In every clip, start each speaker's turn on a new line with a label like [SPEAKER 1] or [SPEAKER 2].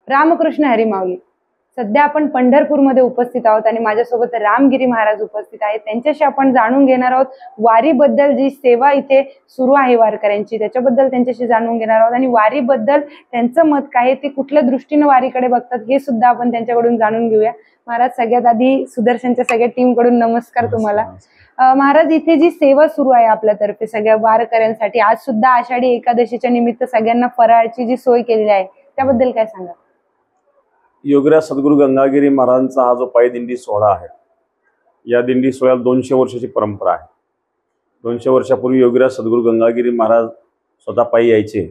[SPEAKER 1] रामकृष्ण हरी माऊली. सध्या आपण पंढरपूरमध्ये उपस्थित आहोत आणि माझ्यासोबत रामगिरी महाराज उपस्थित आहेत. त्यांच्याशी आपण जाणून घेणार आहोत वारीबद्दल, जी सेवा इथे सुरू आहे वारकऱ्यांची त्याच्याबद्दल त्यांच्याशी जाणून घेणार आहोत आणि वारीबद्दल त्यांचं मत काय, ते कुठल्या दृष्टीने वारीकडे बघतात हे सुद्धा आपण त्यांच्याकडून जाणून घेऊया. महाराज, सगळ्यात आधी सुदर्शनच्या सगळ्या टीम कडून नमस्कार तुम्हाला. महाराज, इथे जी सेवा सुरू आहे आपल्यातर्फे सगळ्या वारकऱ्यांसाठी, आज सुद्धा आषाढी एकादशीच्या निमित्त सगळ्यांना फराळची जी सोय केलेली आहे त्याबद्दल काय सांगा?
[SPEAKER 2] योगीराज सद्गुरू गंगागिरी महाराजांचा हा जो पायी दिंडी सोहळा आहे, या दिंडी सोहळ्याला 200 वर्षाची परंपरा आहे. 200 वर्षापूर्वी योगीराज सद्गुरू गंगागिरी महाराज स्वतः पायी यायचे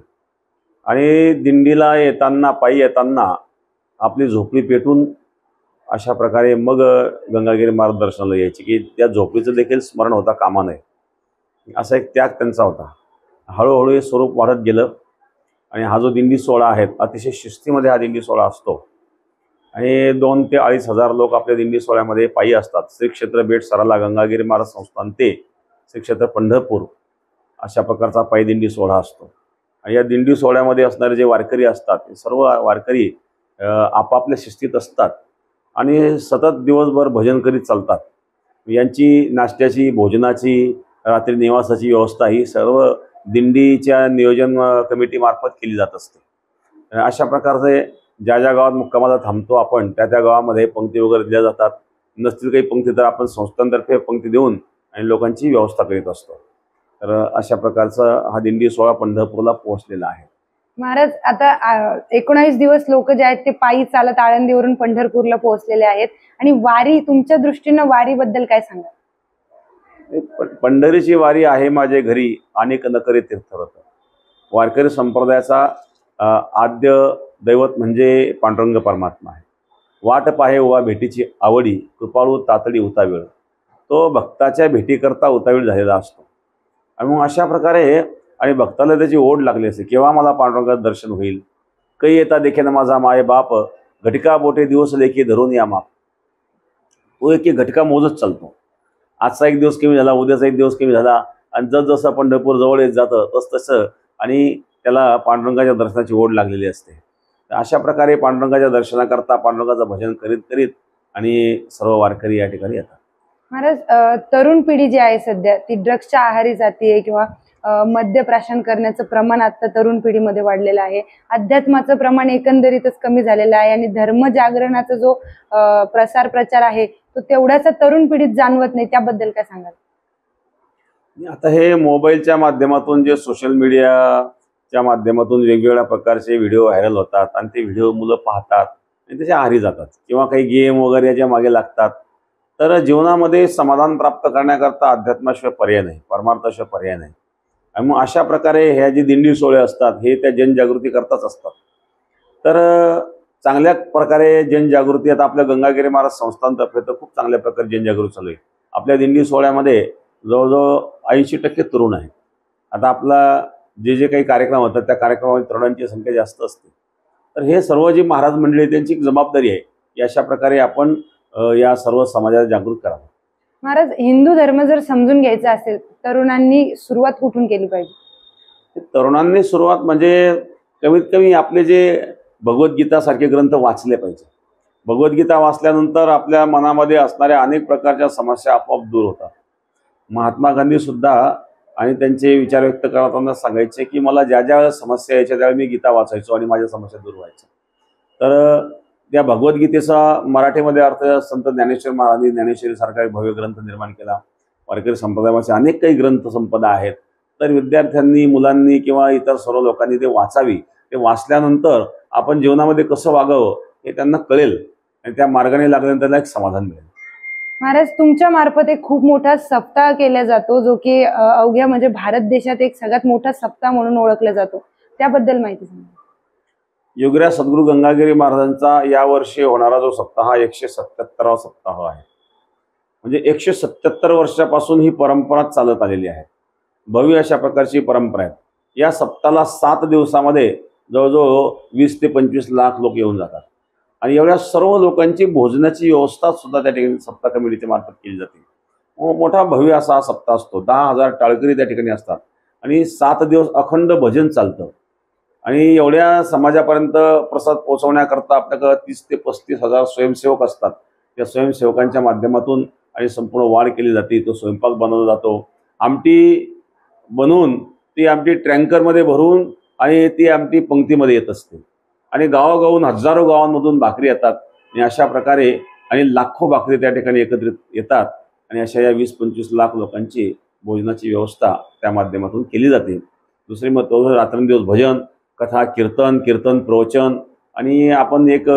[SPEAKER 2] आणि दिंडीला येताना, पायी येताना आपली झोपडी पेटून अशा प्रकारे मग गंगागिरी महाराज दर्शनाला यायचे, की त्या झोपडीचं देखील स्मरण होता कामा नये, असा एक त्याग त्यांचा होता. हळूहळू हे स्वरूप वाढत गेलं आणि हा जो दिंडी सोहळा आहे अतिशय शिस्तीमध्ये हा दिंडी सोहळा असतो आणि 2 ते 2.5 हजार लोक आपल्या दिंडी सोहळ्यामध्ये पायी असतात. श्री क्षेत्र बेट सराला गंगागिरी महाराज संस्थान ते श्री क्षेत्र पंढरपूर अशा प्रकारचा पायी दिंडी सोहळा असतो. आणि या दिंडी सोहळ्यामध्ये असणारे जे वारकरी असतात ते सर्व वारकरी आपापल्या शिस्तीत असतात आणि सतत दिवसभर भजन करीत चालतात. यांची नाश्त्याची, भोजनाची, रात्री निवासाची व्यवस्था ही सर्व दिंडीच्या नियोजन कमिटीमार्फत केली जात असते. अशा प्रकारचे ज्या ज्या गावात मुक्कामाला थांबतो आपण त्या त्या गावामध्ये पंक्ती वगैरे दिल्या जातात. नसतील काही पंक्ती तर आपण संस्थांतर्फे पंक्ती देऊन आणि लोकांची व्यवस्था करीत असतो. तर अशा प्रकारचा हा दिंडी सोहळा पंढरपूरला पोहोचलेला आहे.
[SPEAKER 1] महाराज, आता 19 दिवस लोक जे आहेत ते पायी चालत आळंदीवरून पंढरपूरला पोहोचलेले आहेत आणि वारी, तुमच्या दृष्टीनं वारीबद्दल काय सांगा?
[SPEAKER 2] पंढरीची वारी आहे माझे घरी अनेक नकरे तीर्थव्रत. वारकरी संप्रदायाचा आद्य दैवत म्हणजे पांडुरंग परमात्मा आहे. वाट पाहे उभा भेटीची आवडी, कृपाळू तातडी उतावीळ. तो भक्ताच्या भेटीकरता उतावीळ झालेला असतो आणि मग अशा प्रकारे आणि भक्ताला त्याची ओढ लागली असते, केव्हा मला पांडुरंगाचं दर्शन होईल. काही येता देखेन माझा माय बाप, घटका बोटे दिवस लेखी धरून या माप. तो एक घटका मोजत चालतो. आजचा एक दिवस कमी झाला, उद्याचा एक दिवस कमी झाला आणि जसजसं पंढरपूर जवळ येत जातं तसं आणि त्याला पांडुरंगाच्या दर्शनाची ओढ लागलेली असते. अशा प्रकारे पांडुरंगाच्या दर्शनाकरता पांडुरंगाचं भजन करीत करीत आणि सर्व वारकरी या ठिकाणी येतात.
[SPEAKER 1] महाराज, तरुण पिढी जी आहे सध्या ती ड्रग्सच्या आहारी जाते किंवा मद्यप्राशन करण्याचं प्रमाण आता तरुण पिढीमध्ये वाढलेलं आहे. अध्यात्माचं प्रमाण एकंदरीतच कमी झालेलं आहे आणि धर्मजागरणाचा जो प्रसार प्रचार आहे तो तेवढ्याचा तरुण पिढीत जाणवत नाही. त्याबद्दल काय सांगाल?
[SPEAKER 2] आता हे मोबाईलच्या माध्यमातून, जे सोशल मीडियाच्या माध्यमातून वेगवेगळ्या प्रकारचे व्हिडिओ व्हायरल होतात आणि ते व्हिडिओ मुलं पाहतात आणि त्याच्या आहारी जातात किंवा काही गेम वगैरे याच्या मागे लागतात. तर जीवनामध्ये समाधान प्राप्त करण्याकरता अध्यात्माशिवाय पर्याय नाही, परमार्थाशिवाय पर्याय नाही. आणि मग अशा प्रकारे ह्या जी दिंडी सोहळे असतात हे त्या जनजागृती करताच असतात. तर चांगल्या प्रकारे जनजागृती आता आपल्या गंगागिरी महाराज संस्थांतर्फे तर खूप चांगल्या प्रकारे जनजागृती चालू आहे. आपल्या दिंडी सोहळ्यामध्ये जवळजवळ 80% तरुण आहेत. आता आपला जे काही कार्यक्रम होतात त्या कार्यक्रमामध्ये तरुणांची संख्या जास्त असते. तर हे सर्व जी महाराज मंडळी आहे त्यांची जबाबदारी आहे की अशा प्रकारे आपण या सर्व समाजाला जागृत करावं.
[SPEAKER 1] महाराज, हिंदू धर्म जर समजून घ्यायचा असेल तरुणांनी सुरुवात कुठून केली पाहिजे?
[SPEAKER 2] तरुणांनी सुरुवात म्हणजे कमीत कमी आपले जे भगवद्गीता सारखे ग्रंथ वाचले पाहिजे. भगवद्गीता वाचल्यानंतर आपल्या मनामध्ये असणाऱ्या अनेक प्रकारच्या समस्या आपोआप दूर होतात. महात्मा गांधी सुद्धा आणि त्यांचे विचार व्यक्त करताना सांगायचे की मला ज्या ज्या वेळेस समस्या यायच्या त्यावेळी मी गीता वाचायचो आणि माझ्या समस्या दूर व्हायच्या. तर त्या भगवद्गीतेचा मराठीमध्ये अर्थ संत ज्ञानेश्वर महाराजांनी ज्ञानेश्वरीसारखा एक भव्य ग्रंथ निर्माण केला. वारकरी संप्रदायाचे अनेक काही ग्रंथ संपदा आहेत. तर विद्यार्थ्यांनी, मुलांनी किंवा इतर सर्व लोकांनी ते वाचावी. ते वाचल्यानंतर आपण जीवनामध्ये कसं वागावं हे त्यांना कळेल आणि त्या मार्गाने लागल्यानंतर त्यांना एक समाधान मिळेल.
[SPEAKER 1] महाराज, तुमच्या मार्फत एक खूप मोठा सप्ताह केला जातो जो की अवघ्या म्हणजे भारत देशात एक सगळ्यात मोठा सप्ताह म्हणून ओळखला जातो. त्याबद्दल माहिती सांगा.
[SPEAKER 2] योगीराज सद्गुरू गंगागिरी महाराजांचा यावर्षी होणारा जो सप्ताह हा 177वा सप्ताह आहे. म्हणजे 177 वर्षापासून ही परंपरा चालत आलेली आहे. भव्य अशा प्रकारची परंपरा आहे. या सप्ताहाला 7 दिवसामध्ये जवळजवळ 20 ते 25 लाख लोक येऊन जातात आणि एवढ्या सर्व लोकांची भोजनाची व्यवस्था सुद्धा त्या ठिकाणी सप्ताह कमिटीच्या मार्फत केली जाते. मोठा भव्य असा हा सप्ताह असतो. 10,000 टाळकरी त्या ठिकाणी असतात आणि 7 दिवस अखंड भजन चालतं आणि एवढ्या समाजापर्यंत प्रसाद पोहोचवण्याकरता आपल्याकडे 30 ते 35 हजार स्वयंसेवक असतात. त्या स्वयंसेवकांच्या माध्यमातून आणि संपूर्ण वाढ केली जाते. तो स्वयंपाक बनवला जातो. आमटी बनवून ती आमटी टँकरमध्ये भरून आणि ती आमटी पंक्तीमध्ये येत असते आणि गावागावून हजारो गावांमधून भाकरी येतात आणि अशा प्रकारे आणि लाखो भाकरी त्या ठिकाणी एकत्रित येतात आणि अशा या 20-25 लाख लोकांची भोजनाची व्यवस्था त्या माध्यमातून केली जाते. दुसरी महत्त्वाचं रात्रंदिवस भजन, कथा, कीर्तन प्रवचन आणि आपण एक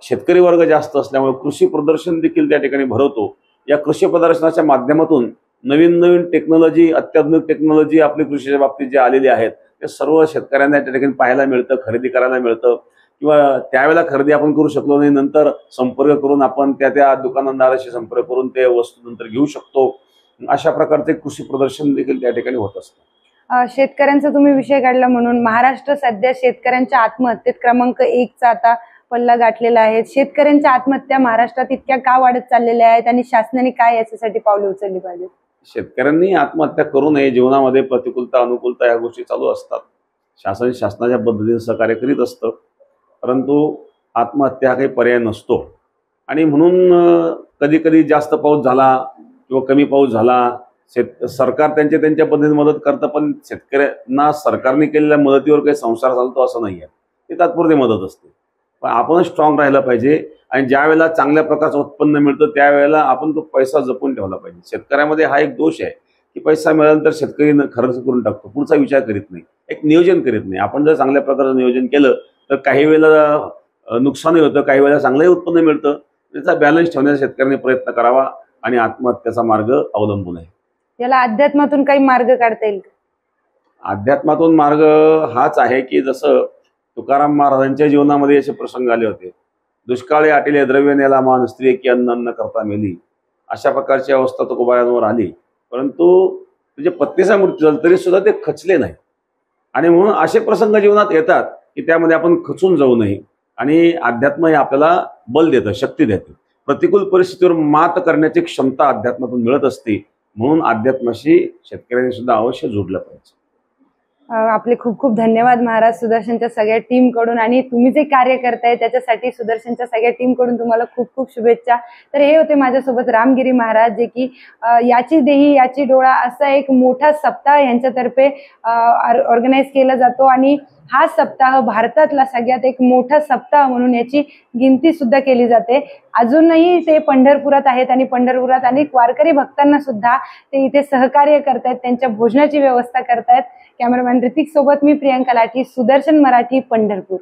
[SPEAKER 2] शेतकरी वर्ग जास्त असल्यामुळे कृषी प्रदर्शन देखील त्या ठिकाणी भरवतो. या कृषी प्रदर्शनाच्या माध्यमातून नवीन टेक्नॉलॉजी, अत्याधुनिक टेक्नॉलॉजी आपली कृषीच्या बाबतीत जे आलेली आहेत ते सर्व शेतकऱ्यांना त्या ठिकाणी पाहायला मिळतं, खरेदी करायला मिळतं किंवा त्यावेळेला खरेदी आपण करू शकलो नाही, नंतर संपर्क करून आपण त्या दुकानदाराशी संपर्क करून ते वस्तू नंतर घेऊ शकतो. अशा प्रकारचे कृषी प्रदर्शन देखील त्या ठिकाणी होत असतं.
[SPEAKER 1] शेतकऱ्यांचा तुम्ही विषय काढला म्हणून महाराष्ट्र सध्या शेतकऱ्यांच्या आत्महत्येत क्रमांक 1चा आता पल्ला गाठलेला आहे. शेतकऱ्यांच्या आत्महत्या महाराष्ट्रात इतक्या का वाढत चाललेल्या आहेत आणि शासनाने काय याच्यासाठी पावले उचलली पाहिजेत?
[SPEAKER 2] शेतकऱ्यांनी आत्महत्या करू नये. जीवनामध्ये प्रतिकूलता अनुकूलता या गोष्टी चालू असतात. शासनाच्या पद्धतीने सहकार्य करीत असतं, परंतु आत्महत्या हा काही पर्याय नसतो. आणि म्हणून कधी कधी जास्त पाऊस झाला किंवा कमी पाऊस झाला, सरकार त्यांच्या पद्धतीने मदत करतं, पण शेतकऱ्यांना सरकारने केलेल्या मदतीवर काही संसार चालतो असं नाही आहे. ती तात्पुरती मदत असते. पण आपण स्ट्रॉंग राहिलं पाहिजे आणि ज्या वेळेला चांगल्या प्रकारचं उत्पन्न मिळतं त्यावेळेला आपण तो पैसा जपून ठेवला पाहिजे. शेतकऱ्यामध्ये हा एक दोष आहे की पैसा मिळाल्यानंतर शेतकरी खर्च करून टाकतो, पुढचा विचार करीत नाही, एक नियोजन करीत नाही. आपण जर चांगल्या प्रकारचं नियोजन केलं तर काही वेळेला नुकसानही होतं, काही वेळेला चांगलंही उत्पन्न मिळतं. त्याचा बॅलन्स ठेवण्याचा शेतकऱ्यांनी प्रयत्न करावा आणि आत्महत्याचा मार्ग अवलंबू नये.
[SPEAKER 1] याला अध्यात्मातून काही मार्ग काढता येईल का?
[SPEAKER 2] अध्यात्मातून मार्ग हाच आहे की जसं तुकाराम महाराजांच्या जीवनामध्ये असे प्रसंग आले होते. दुष्काळी आटिले द्रव्य नेला मान, स्त्री की अन्न करता मेली. अशा प्रकारची अवस्था तुकोबांवर आली, परंतु तुझे पत्नीचा मृत्यू झाला तरी सुद्धा ते खचले नाही. आणि म्हणून असे प्रसंग जीवनात येतात की त्यामध्ये आपण खचून जाऊ नये. आणि अध्यात्म हे आपल्याला बल देतं, शक्ती देतं. प्रतिकूल परिस्थितीवर मात करण्याची क्षमता अध्यात्मातून मिळत असते. म्हणून अध्यात्माशी शेतकऱ्यांनी सुद्धा अवश्य जोडलं पाहिजे.
[SPEAKER 1] आपले खूप खूप धन्यवाद महाराज, सुदर्शनच्या सगळ्या टीम कडून आणि तुम्ही जे कार्य करताय त्याच्यासाठी सुदर्शनच्या सगळ्या टीम कडून तुम्हाला खूप खूप शुभेच्छा. तर हे होते माझ्यासोबत रामगिरी महाराज, जे की याची देही याची डोळा असा एक मोठा सप्ताह यांच्यातर्फे ऑर्गनाईज केला जातो आणि हा सप्ताह भारतातला सगळ्यात एक मोठा सप्ताह म्हणून याची गिनती सुद्धा केली जाते. अजूनही ते पंढरपुरात आहेत आणि पंढरपुरात अनेक वारकरी भक्तांना सुद्धा ते इथे सहकार्य करतायत, त्यांच्या भोजनाची व्यवस्था करतायत. कॅमेरामॅन ऋतिक सोबत मी प्रियांका लाठी, सुदर्शन मराठी, पंढरपूर.